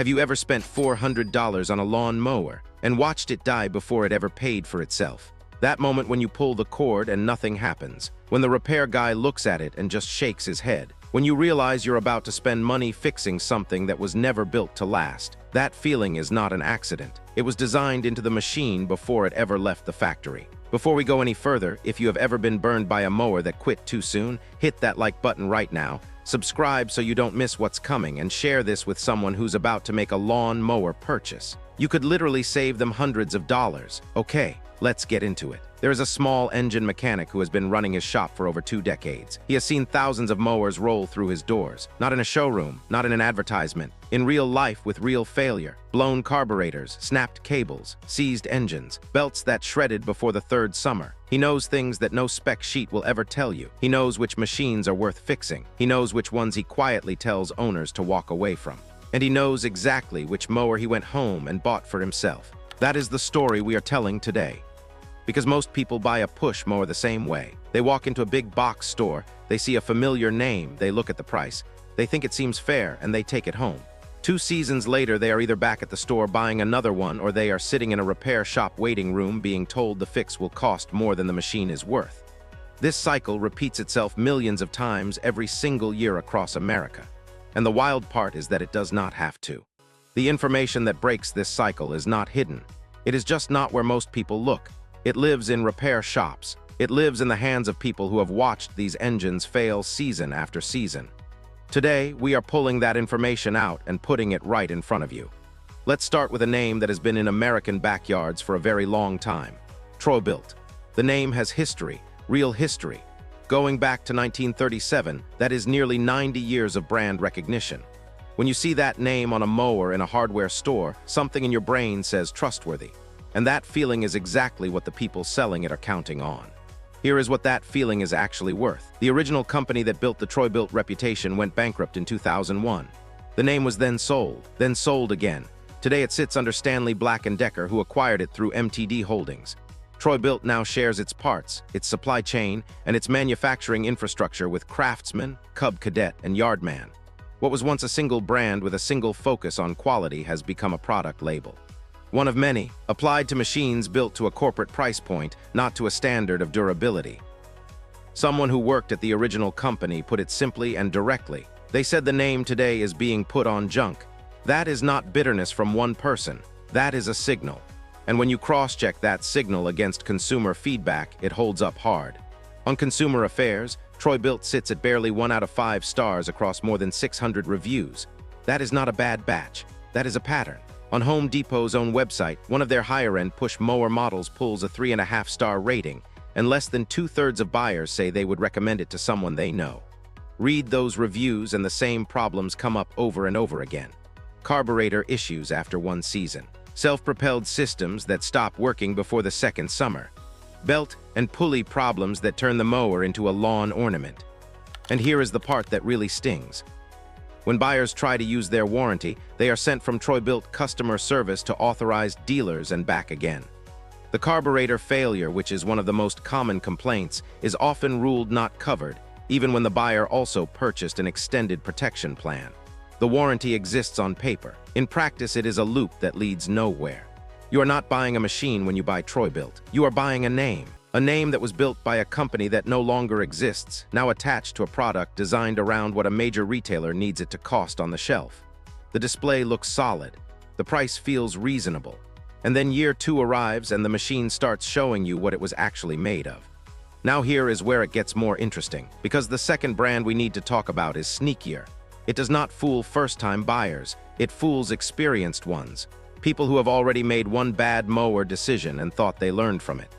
Have you ever spent $400 on a lawn mower and watched it die before it ever paid for itself? That moment when you pull the cord and nothing happens. When the repair guy looks at it and just shakes his head. When you realize you're about to spend money fixing something that was never built to last. That feeling is not an accident. It was designed into the machine before it ever left the factory. Before we go any further, if you have ever been burned by a mower that quit too soon, hit that like button right now, subscribe so you don't miss what's coming, and share this with someone who's about to make a lawn mower purchase. You could literally save them hundreds of dollars. Okay, let's get into it. There is a small engine mechanic who has been running his shop for over 2 decades. He has seen thousands of mowers roll through his doors, not in a showroom, not in an advertisement, in real life with real failure. Blown carburetors, snapped cables, seized engines, belts that shredded before the 3rd summer. He knows things that no spec sheet will ever tell you. He knows which machines are worth fixing. He knows which ones he quietly tells owners to walk away from. And he knows exactly which mower he went home and bought for himself. That is the story we are telling today. Because most people buy a push mower the same way. They walk into a big box store, they see a familiar name, they look at the price, they think it seems fair, and they take it home. 2 seasons later, they are either back at the store buying another one, or they are sitting in a repair shop waiting room being told the fix will cost more than the machine is worth. This cycle repeats itself millions of times every single year across America. And the wild part is that it does not have to. The information that breaks this cycle is not hidden. It is just not where most people look. It lives in repair shops. It lives in the hands of people who have watched these engines fail season after season. Today, we are pulling that information out and putting it right in front of you. Let's start with a name that has been in American backyards for a very long time. Troy-Bilt. The name has history, real history. Going back to 1937, that is nearly 90 years of brand recognition. When you see that name on a mower in a hardware store, something in your brain says trustworthy. And that feeling is exactly what the people selling it are counting on. Here is what that feeling is actually worth. The original company that built the Troy-Bilt reputation went bankrupt in 2001. The name was then sold again. Today it sits under Stanley Black & Decker, who acquired it through MTD Holdings. Troy-Bilt now shares its parts, its supply chain, and its manufacturing infrastructure with Craftsman, Cub Cadet, and Yardman. What was once a single brand with a single focus on quality has become a product label. One of many, applied to machines built to a corporate price point, not to a standard of durability. Someone who worked at the original company put it simply and directly. They said the name today is being put on junk. That is not bitterness from one person. That is a signal. And when you cross-check that signal against consumer feedback, it holds up hard. On Consumer Affairs, Troy-Bilt sits at barely 1 out of 5 stars across more than 600 reviews. That is not a bad batch. That is a pattern. On Home Depot's own website, one of their higher-end push mower models pulls a 3.5-star rating, and less than 2/3 of buyers say they would recommend it to someone they know. Read those reviews and the same problems come up over and over again. Carburetor issues after 1 season. Self-propelled systems that stop working before the 2nd summer. Belt and pulley problems that turn the mower into a lawn ornament. And here is the part that really stings. When buyers try to use their warranty, they are sent from Troy-Bilt customer service to authorized dealers and back again. The carburetor failure, which is one of the most common complaints, is often ruled not covered, even when the buyer also purchased an extended protection plan. The warranty exists on paper. In practice, it is a loop that leads nowhere. You are not buying a machine when you buy Troy-Bilt. You are buying a name that was built by a company that no longer exists, now attached to a product designed around what a major retailer needs it to cost on the shelf. The display looks solid. The price feels reasonable. And then year 2 arrives and the machine starts showing you what it was actually made of. Now here is where it gets more interesting, because the second brand we need to talk about is sneakier. It does not fool first-time buyers. It fools experienced ones. People who have already made one bad mower decision and thought they learned from it.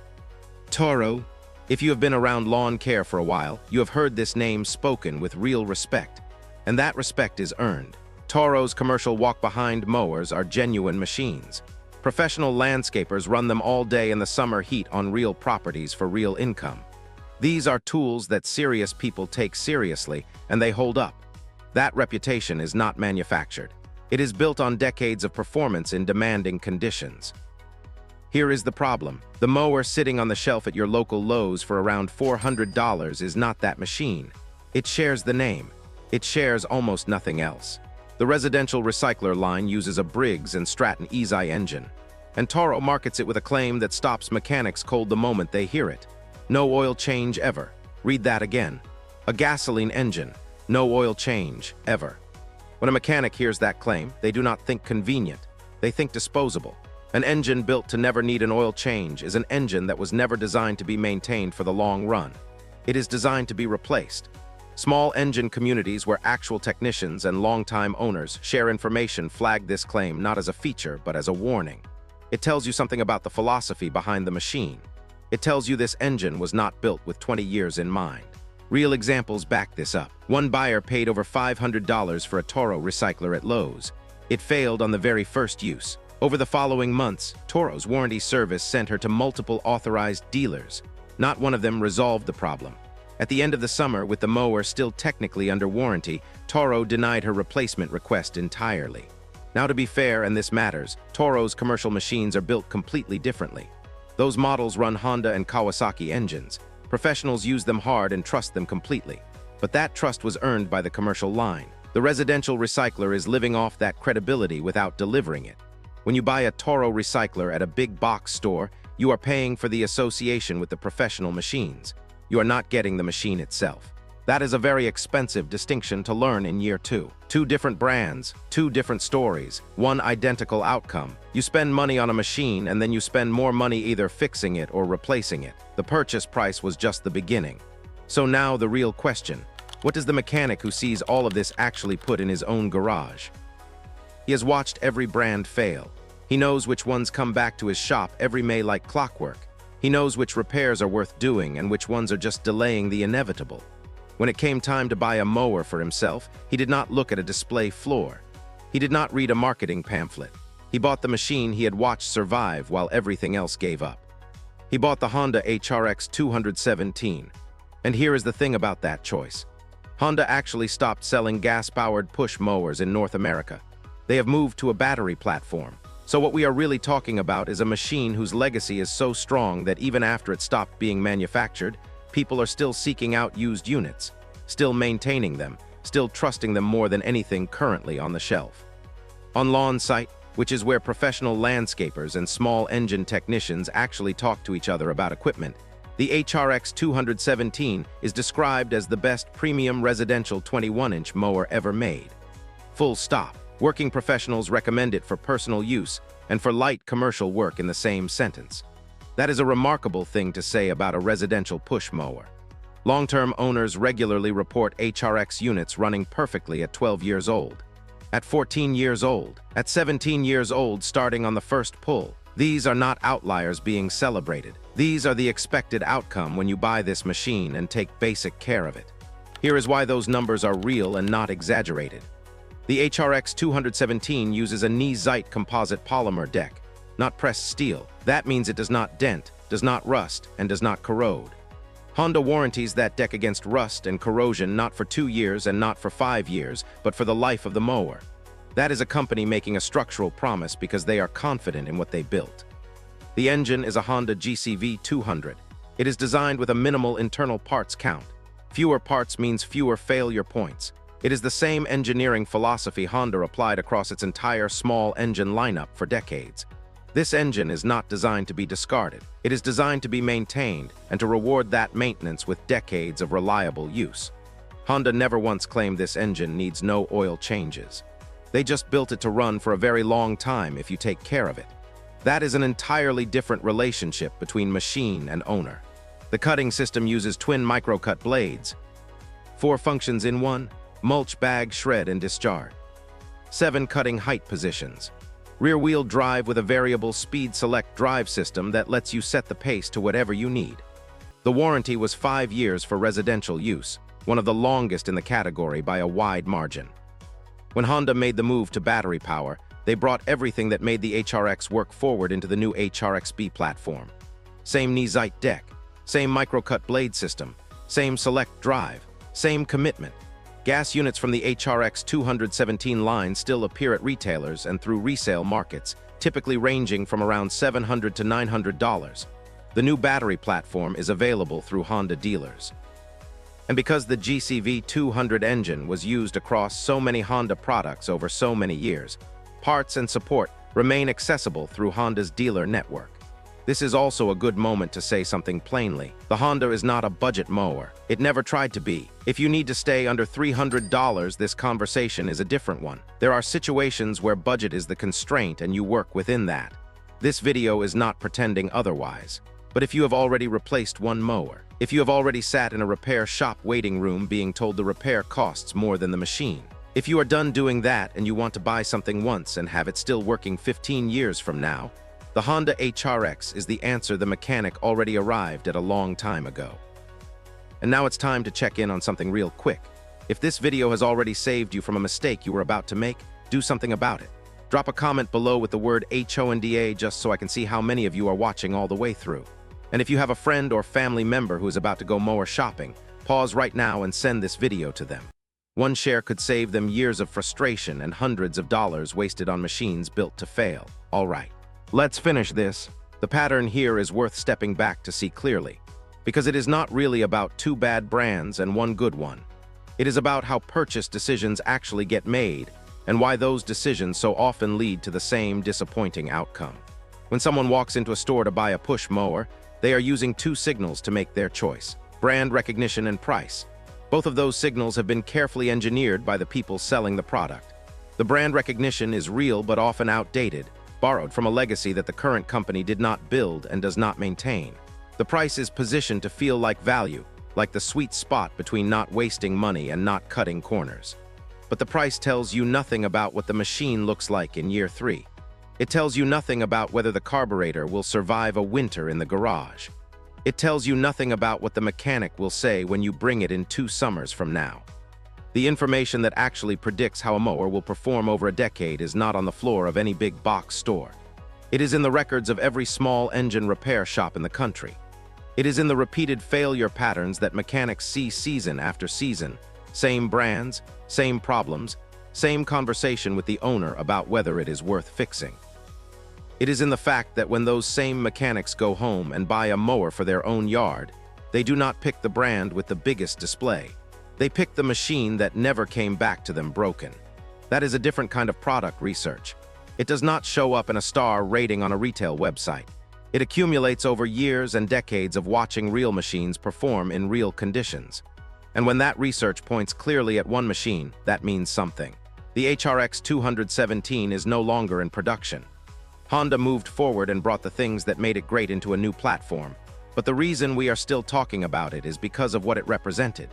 Toro. If you have been around lawn care for a while, you have heard this name spoken with real respect. And that respect is earned. Toro's commercial walk-behind mowers are genuine machines. Professional landscapers run them all day in the summer heat on real properties for real income. These are tools that serious people take seriously, and they hold up. That reputation is not manufactured. It is built on decades of performance in demanding conditions. Here is the problem. The mower sitting on the shelf at your local Lowe's for around $400 is not that machine. It shares the name. It shares almost nothing else. The residential recycler line uses a Briggs & Stratton Easy engine, and Toro markets it with a claim that stops mechanics cold the moment they hear it. No oil change ever. Read that again. A gasoline engine. No oil change ever. When a mechanic hears that claim, they do not think convenient. They think disposable. An engine built to never need an oil change is an engine that was never designed to be maintained for the long run. It is designed to be replaced. Small engine communities where actual technicians and longtime owners share information flag this claim not as a feature but as a warning. It tells you something about the philosophy behind the machine. It tells you this engine was not built with 20 years in mind. Real examples back this up. One buyer paid over $500 for a Toro recycler at Lowe's. It failed on the very first use. Over the following months, Toro's warranty service sent her to multiple authorized dealers. Not one of them resolved the problem. At the end of the summer, with the mower still technically under warranty, Toro denied her replacement request entirely. Now, to be fair, and this matters, Toro's commercial machines are built completely differently. Those models run Honda and Kawasaki engines. Professionals use them hard and trust them completely. But that trust was earned by the commercial line. The residential recycler is living off that credibility without delivering it. When you buy a Toro recycler at a big box store, you are paying for the association with the professional machines. You are not getting the machine itself. That is a very expensive distinction to learn in year two. Two different brands, two different stories, one identical outcome. You spend money on a machine and then you spend more money either fixing it or replacing it. The purchase price was just the beginning. So now the real question: what does the mechanic who sees all of this actually put in his own garage? He has watched every brand fail. He knows which ones come back to his shop every May like clockwork. He knows which repairs are worth doing and which ones are just delaying the inevitable. When it came time to buy a mower for himself, he did not look at a display floor. He did not read a marketing pamphlet. He bought the machine he had watched survive while everything else gave up. He bought the Honda HRX217. And here is the thing about that choice. Honda actually stopped selling gas-powered push mowers in North America. They have moved to a battery platform. So what we are really talking about is a machine whose legacy is so strong that even after it stopped being manufactured, people are still seeking out used units, still maintaining them, still trusting them more than anything currently on the shelf. On Lawn Site, which is where professional landscapers and small engine technicians actually talk to each other about equipment, the HRX 217 is described as the best premium residential 21-inch mower ever made. Full stop. Working professionals recommend it for personal use and for light commercial work in the same sentence. That is a remarkable thing to say about a residential push mower. Long-term owners regularly report HRX units running perfectly at 12 years old, at 14 years old, at 17 years old starting on the first pull. These are not outliers being celebrated. These are the expected outcome when you buy this machine and take basic care of it. Here is why those numbers are real and not exaggerated. The HRX 217 uses a knee-zite composite polymer deck, not pressed steel. That means it does not dent, does not rust, and does not corrode. Honda warranties that deck against rust and corrosion not for 2 years and not for 5 years, but for the life of the mower. That is a company making a structural promise because they are confident in what they built. The engine is a Honda GCV 200. It is designed with a minimal internal parts count. Fewer parts means fewer failure points. It is the same engineering philosophy Honda applied across its entire small engine lineup for decades. This engine is not designed to be discarded. It is designed to be maintained and to reward that maintenance with decades of reliable use. Honda never once claimed this engine needs no oil changes. They just built it to run for a very long time if you take care of it. That is an entirely different relationship between machine and owner. The cutting system uses twin micro-cut blades. 4 functions in one: mulch, bag, shred, and discharge. 7 cutting height positions. Rear-wheel drive with a variable speed select drive system that lets you set the pace to whatever you need. The warranty was 5 years for residential use, one of the longest in the category by a wide margin. When Honda made the move to battery power, they brought everything that made the HRX work forward into the new HRXB platform. Same knee-zite deck, same micro-cut blade system, same select drive, same commitment. Gas units from the HRX 217 line still appear at retailers and through resale markets, typically ranging from around $700 to $900. The new battery platform is available through Honda dealers. And because the GCV200 engine was used across so many Honda products over so many years, parts and support remain accessible through Honda's dealer network. This is also a good moment to say something plainly. The Honda is not a budget mower. It never tried to be. If you need to stay under $300, this conversation is a different one. There are situations where budget is the constraint and you work within that. This video is not pretending otherwise. But if you have already replaced one mower, if you have already sat in a repair shop waiting room being told the repair costs more than the machine, if you are done doing that and you want to buy something once and have it still working 15 years from now, the Honda HRX is the answer the mechanic already arrived at a long time ago. And now it's time to check in on something real quick. If this video has already saved you from a mistake you were about to make, do something about it. Drop a comment below with the word HONDA just so I can see how many of you are watching all the way through. And if you have a friend or family member who is about to go mower shopping, pause right now and send this video to them. One share could save them years of frustration and hundreds of dollars wasted on machines built to fail. All right. Let's finish this. The pattern here is worth stepping back to see clearly, because it is not really about two bad brands and one good one. It is about how purchase decisions actually get made and why those decisions so often lead to the same disappointing outcome. When someone walks into a store to buy a push mower, they are using two signals to make their choice: brand recognition and price. Both of those signals have been carefully engineered by the people selling the product. The brand recognition is real but often outdated, borrowed from a legacy that the current company did not build and does not maintain. The price is positioned to feel like value, like the sweet spot between not wasting money and not cutting corners. But the price tells you nothing about what the machine looks like in year 3. It tells you nothing about whether the carburetor will survive a winter in the garage. It tells you nothing about what the mechanic will say when you bring it in 2 summers from now. The information that actually predicts how a mower will perform over a decade is not on the floor of any big box store. It is in the records of every small engine repair shop in the country. It is in the repeated failure patterns that mechanics see season after season. Same brands, same problems, same conversation with the owner about whether it is worth fixing. It is in the fact that when those same mechanics go home and buy a mower for their own yard, they do not pick the brand with the biggest display. They pick the machine that never came back to them broken. That is a different kind of product research. It does not show up in a star rating on a retail website. It accumulates over years and decades of watching real machines perform in real conditions. And when that research points clearly at one machine, that means something. The HRX217 is no longer in production. Honda moved forward and brought the things that made it great into a new platform. But the reason we are still talking about it is because of what it represented.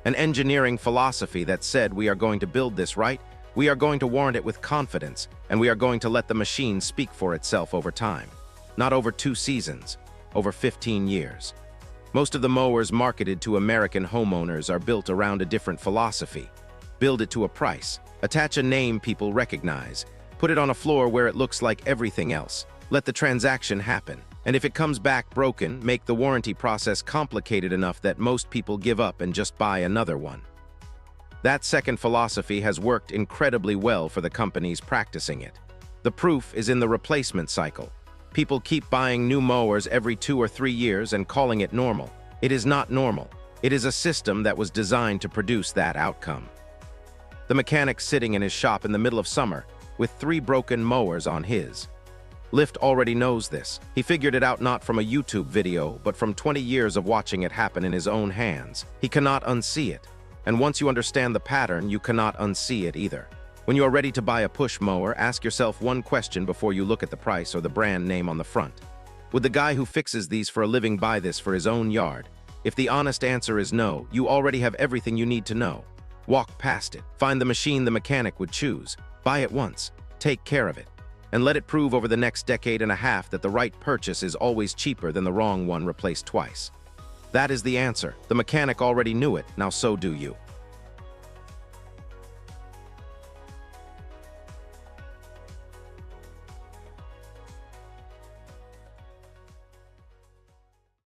An engineering philosophy that said we are going to build this right, we are going to warrant it with confidence, and we are going to let the machine speak for itself over time. Not over 2 seasons, over 15 years. Most of the mowers marketed to American homeowners are built around a different philosophy. Build it to a price. Attach a name people recognize. Put it on a floor where it looks like everything else. Let the transaction happen. And if it comes back broken, make the warranty process complicated enough that most people give up and just buy another one. That second philosophy has worked incredibly well for the companies practicing it. The proof is in the replacement cycle. People keep buying new mowers every 2 or 3 years and calling it normal. It is not normal. It is a system that was designed to produce that outcome. The mechanic sitting in his shop in the middle of summer with 3 broken mowers on his. Lift already knows this. He figured it out not from a YouTube video, but from 20 years of watching it happen in his own hands. He cannot unsee it. And once you understand the pattern, you cannot unsee it either. When you are ready to buy a push mower, ask yourself one question before you look at the price or the brand name on the front. Would the guy who fixes these for a living buy this for his own yard? If the honest answer is no, you already have everything you need to know. Walk past it. Find the machine the mechanic would choose. Buy it once. Take care of it. And let it prove over the next decade and a half that the right purchase is always cheaper than the wrong one replaced twice. That is the answer. The mechanic already knew it, now so do you.